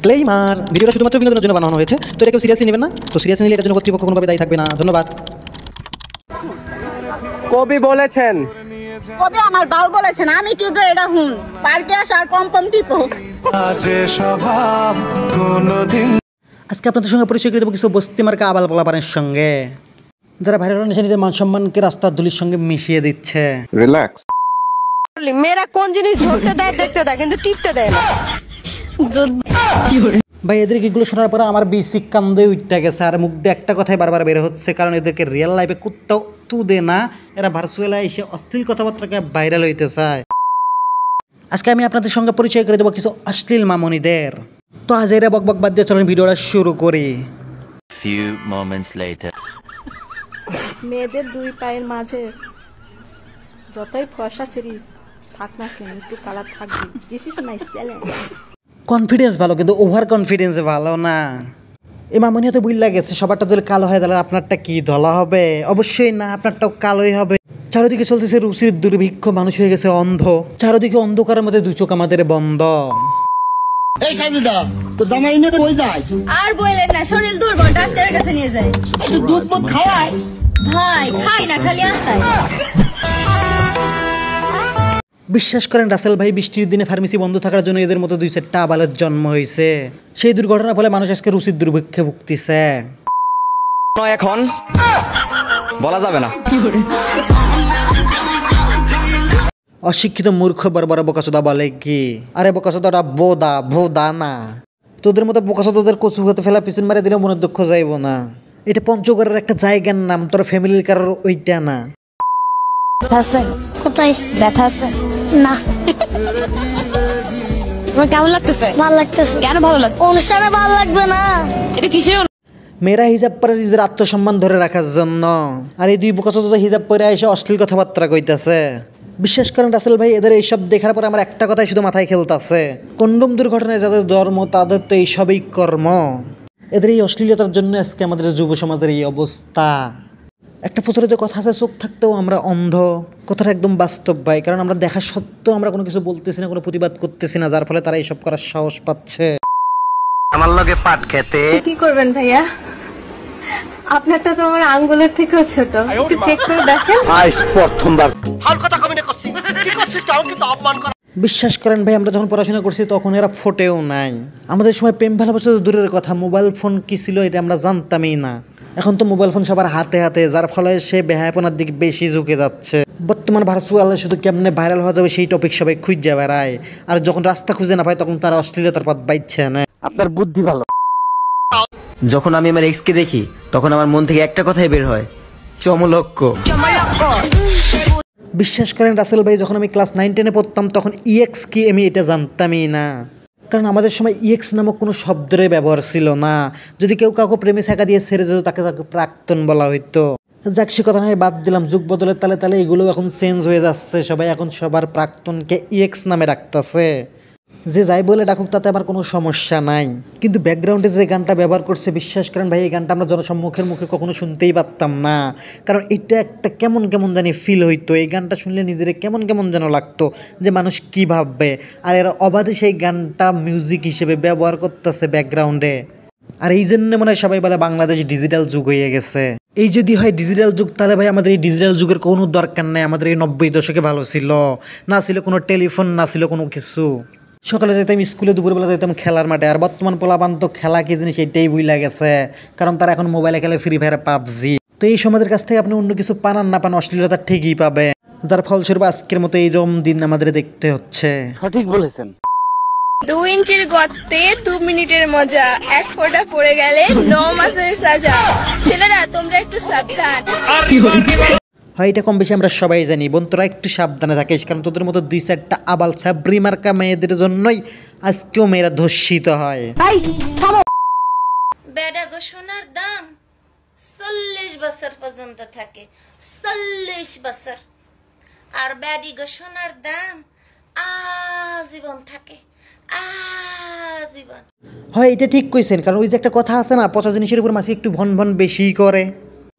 Disclaimer, ভিডিওটা শুধুমাত্র বিনোদনের জন্য বানানো হয়েছে, তো এটা কেউ সিরিয়াসলি নেবেন না। তো সিরিয়াসলি নিলে এটার জন্য কর্তৃপক্ষ কোনোভাবে দায়ী থাকবে না। ধন্যবাদ। কবি বলেছেন, কবি আমার বাল বলেছেন, আমি কিন্তু এটা হুন পার্কে আসার পম টিপো আজকে আপনাদের সঙ্গে পরিচয় করে দেবো কিছু বস্তি মার্কা আবাল পোলাপানের সঙ্গে, যারা ভাইরাল নিজেদের মান সম্মানকে রাস্তার ধুলির সঙ্গে মিশিয়ে দিচ্ছে। রিল্যাক্স। মেয়েরা কোন জিনিস ধরতে দেয় দেখতে দেয়, কিন্তু টিপতে দেয় না। ভাই এদের এগুলো শোনার পরে আমার বেসিক কান্দে উঠতে গেছে, আর মুখ দিয়ে একটা কথাই বারবার বের হচ্ছে, কারণ এদেরকে রিয়েল লাইফে কুত্তাও তুদে না, এরা ভার্চুয়ালে এসে অশ্লীল কথাবার্তাকে ভাইরাল হইতে চায়। আজকে আমি আপনাদের সঙ্গে পরিচয় করে দেবো কিছু অশ্লীল মামনিদের। তো আজ এরা বকবক বাদ দিয়ে চলেন ভিডিওটা শুরু করি। মেয়েদের দুই পায়ের মাঝে যতই ফর্সা সিঁড়ি থাক না কেন, একটু কালার থাকবে। This is my challenge. Confidence ভালো, কিন্তু ওভার কনফিডেন্স ভালো না। এই মামনি হয়তো বুঝলা গেছে সবারটা যদি কালো হয় তাহলে আপনারটা কি ধলা হবে? অবশ্যই না, আপনারটাও কালোই হবে। চারিদিকে চলতেছে রুচির দুর্ভিক্ষ, মানুষ হয়ে গেছে অন্ধ। চারিদিকে অন্ধকারের মধ্যে দুই চোখ আমাদের বন্ধ। এই সাজিদা, তোর জামাই নিয়ে কই যাস? আর বললেন না, শরীর দুর্বল, ডাক্তারের কাছে নিয়ে যায়। তুই দুধ মুধ খাওয়াই? ভাই খাই না, খালি আস্তায়। বিশ্বাস করেন রাসেল ভাই, বৃষ্টির দিনে ফার্মেসি বন্ধ থাকার জন্য এদের মতো দুই চারটা আবালের জন্ম হয়েছে। সেই দুর্ঘটনার ফলে মানুষ আজকে রুচির দুর্ভিক্ষে ভুগতেছে। এখন বলা যাবে না। অশিক্ষিত মূর্খ বড় বোকাচোদা বলে কি? আরে বোকাচোদাটা বোদা ভোদা না। তোদের মতো বোকাচোদাদের কচু হতে ফেলা পিছন মারে দিলেও মনের দুঃখ যাইব না। এটা পঞ্চগড়ের একটা জায়গার নাম, তোর ফ্যামিলির কারোর ওইটা না। কোথায় ব্যথা আছে? না। তোমার কেমন লাগতেছে? ভালো লাগতেছে। কেন ভালো লাগছে? অনুষ্ঠানে ভালো লাগবে না। এটা কিসের? মেয়েরা হিজাব পরে নিজের আত্মসম্মান ধরে রাখার জন্য, আর এই দুই বোকাচোদা হিজাব পরে এসে অশ্লীল কথাবার্তা কইতাছে। বিশ্বাস করেন রাসেল ভাই, এদের এইসব দেখার পরে আমার একটা কথাই শুধু মাথায় খেলতেছে, কন্ডম দুর্ঘটনায় যাদের ধর্ম তাদের তো এইসবই কর্ম। এদের এই অশ্লীলতার জন্য আজকে আমাদের যুব সমাজের এই অবস্থা। একটা প্রচলিত কথা আছে, চোখ থাকতেও আমরা অন্ধ। কথাটা একদম বাস্তব ভাই, কারণ আমরা দেখা সত্ত্বেও আমরা কোনো কিছু বলতেছি না, কোনো প্রতিবাদ করতেছি না, যার ফলে তারা এইসব করার সাহস পাচ্ছে। আমার লগে পাট খেতে কি করবেন ভাইয়া? আপনারটা তো আমার আঙ্গুলের থেকেও ছোট, একটু চেক করে দেখেন। আজ প্রথমবার হাল কথা কমে করছি। কি করছিস তুই? আমাকে তো অপমান কর। বিশ্বাস করেন ভাই, আমরা যখন পড়াশোনা করছি তখন এরা ফোটেও নাই। আমাদের সময় প্রেম ভালোবাসা তো দূরের কথা, মোবাইল ফোন কি ছিল এটা আমরা জানতামই না। এখন তো মোবাইল ফোন সবার হাতে হাতে, যার ফলে সে বেহায়াপনার দিকে বেশি ঝুঁকে যাচ্ছে। বর্তমান ভার্চুয়ালে শুধু কেমনে ভাইরাল হওয়া যাবে সেই টপিক সবাই খুঁজে বেড়ায়, আর যখন রাস্তা খুঁজে না পায় তখন তারা অশ্লীলতার পথ বাইচ্ছে না। আপনার বুদ্ধি ভালো। যখন আমি আমার এক্সকে দেখি তখন আমার মন থেকে একটা কথাই বের হয়, চমলক্ষ। বিশ্বাস করেন রাসেল ভাই, যখন আমি ক্লাস 9-10-এ পড়তাম তখন ইএক্স কি আমি এটা জানতামই না, কারণ আমাদের সময় ইএক্স নামক কোনো শব্দের ব্যবহার ছিল না। যদি কেউ কাউকে প্রেমে ছাকা দিয়ে ছেড়ে যেত তাকে প্রাক্তন বলা হইতো। যাক, সে কথা নয়, বাদ দিলাম। যুগ বদলের তালে তালে এগুলো এখন চেঞ্জ হয়ে যাচ্ছে, সবাই এখন সবার প্রাক্তনকে ইএক্স নামে ডাকতেছে। যে যাই বলে ডাকুক তাতে আমার কোনো সমস্যা নাই, কিন্তু ব্যাকগ্রাউন্ডে যে গানটা ব্যবহার করছে, বিশ্বাস করেন ভাই এই গানটা আমরা জনসম্মুখের মুখে কখনো শুনতেই পারতাম না, কারণ এটা একটা কেমন কেমন জানি ফিল হইতো। এই গানটা শুনলে নিজের কেমন কেমন যেন লাগতো, যে মানুষ কী ভাববে। আর এরা অবাধে সেই গানটা মিউজিক হিসেবে ব্যবহার করতেছে ব্যাকগ্রাউন্ডে। আর এই জন্য মনে হয় সবাই বলে বাংলাদেশ ডিজিটাল যুগ হয়ে গেছে। এই যদি হয় ডিজিটাল যুগ, তাহলে ভাই আমাদের এই ডিজিটাল যুগের কোনো দরকার নেই। আমাদের এই 90 দশকে ভালো ছিল, না ছিল কোনো টেলিফোন, না ছিল কোনো কিছু। সকালে যেতাম স্কুলে, দুপুরবেলা যেতাম খেলার মাঠে। আর বর্তমান পোলাপান তো খেলা কি জিনিস এটাই ভুলে গেছে, কারণ তারা এখন মোবাইলে খেলে ফ্রি ফায়ার, পাবজি। তো এই সমাজের কাছ থেকে আপনি অন্য কিছু পান আর না পান, অশ্লীলতা ঠিকই পাবে, যার ফলস্বরূপ আজকের মতো এইরকম দিন আমাদের দেখতে হচ্ছে। সঠিক বলেছেন। 2 ইঞ্চির গর্তে 2 মিনিটের মজা, এক ফোঁটা পড়ে গেলে 9 মাসের সাজা। ছেলেরা তোমরা একটু সাবধান। হয় এটা কম বেশি আমরা সবাই জানি, বোন তোরা একটু সাবধানে থাকিস, কারণ তোদের মতো 2-4টা আবাল ছাবরি মার্কা মেয়েদের জন্যই আজকেও মেয়েরা ধর্ষিত হয়। বেডা গো সোনার দাম 40 বছর পর্যন্ত থাকে, 40 বছর। আর ব্যাডি গো সোনার দাম আজীবন থাকে, আজীবন। হয় এটা ঠিক কইছেন, কারণ ওই যে একটা কথা আছে না, পচা জিনিসের উপর মাছি একটু ভন ভন বেশি করে।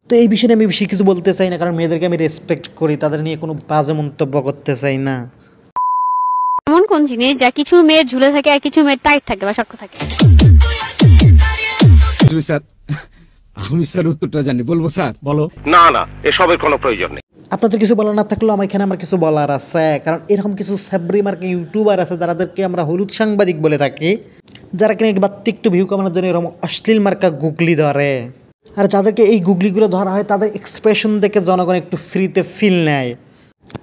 তো এই বিষয়ে আমি বেশি কিছু বলতে চাই না, কারণ মেয়েদেরকে আমি রেসপেক্ট করি, তাদের নিয়ে কোনো বাজে মন্তব্য করতে চাই না। এমন কোন জিনিস যা কিছু মেয়ে ঝুলে থাকে আর কিছু মেয়ে টাইট থাকে বা শক্ত থাকে? স্যার আমি স্যার উত্তরটা জানি, বলবো স্যার? বলো। না না, এসবের কোনো প্রয়োজন নেই। আপনাদের কিছু বলার না থাকলেও আমার এখানে আমার কিছু বলার আছে, কারণ এরকম কিছু সাবরি মার্কে ইউটিউবার আছে যাদেরকে আমরা হলুদ সাংবাদিক বলে থাকি, যারা কিনা বাত্তি একটু ভিউ কামানোর জন্য এরকম অশ্লীল মার্কা গুগলি ধরে। আর যাদেরকে এই গুগলিগুলো ধরা হয় তাদের এক্সপ্রেশন দেখে জনগণ একটু ফ্রিতে ফিল নেয়।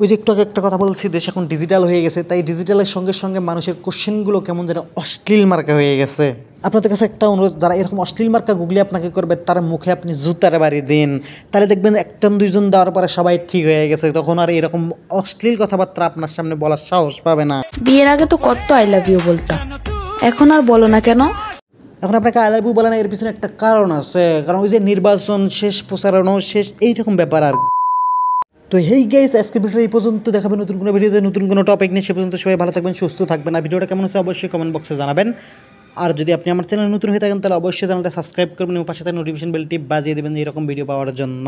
ওই যে একটু আগে একটা কথা বলছি, দেশ এখন ডিজিটাল হয়ে গেছে, তাই ডিজিটালের সঙ্গে সঙ্গে মানুষের কোশ্চেনগুলো কেমন যেন অশ্লীল মার্কা হয়ে গেছে। আপনাদের কাছে একটা অনুরোধ, যারা এরকম অশ্লীল মার্কা গুগলি আপনাকে করবে তার মুখে আপনি জুতার বাড়ি দিন, তাহলে দেখবেন একজন দুইজন দেওয়ার পরে সবাই ঠিক হয়ে গেছে, তখন আর এরকম অশ্লীল কথাবার্তা আপনার সামনে বলার সাহস পাবে না। বিয়ের আগে তো কত আই লাভ ইউ বলতাম, এখন আর বলো না কেন? এখন আপনাকে আই লাভ ইউ বলে না, এর পিছনে একটা কারণ আছে, কারণ ওই যে নির্বাচন শেষ, প্রচারণাও শেষ, এইরকম ব্যাপার আর। তো হেই গাইস, আজকের ভিডিও এই পর্যন্ত, দেখাবেন নতুন কোনো ভিডিওতে নতুন কোনো টপিক নিয়ে। সে পর্যন্ত সবাই ভালো থাকবেন, সুস্থ থাকবেন। আর ভিডিওটা কেমন হচ্ছে অবশ্যই কমেন্ট বক্সে জানাবেন। আর যদি আপনি আমার চ্যানেল নতুন হয়ে থাকেন তাহলে অবশ্যই চ্যানেলটা সাবস্ক্রাইব করবেন এবং পাশে থাকা নোটিফিকেশন বেলটি বাজিয়ে দেবেন এরকম ভিডিও পাওয়ার জন্য।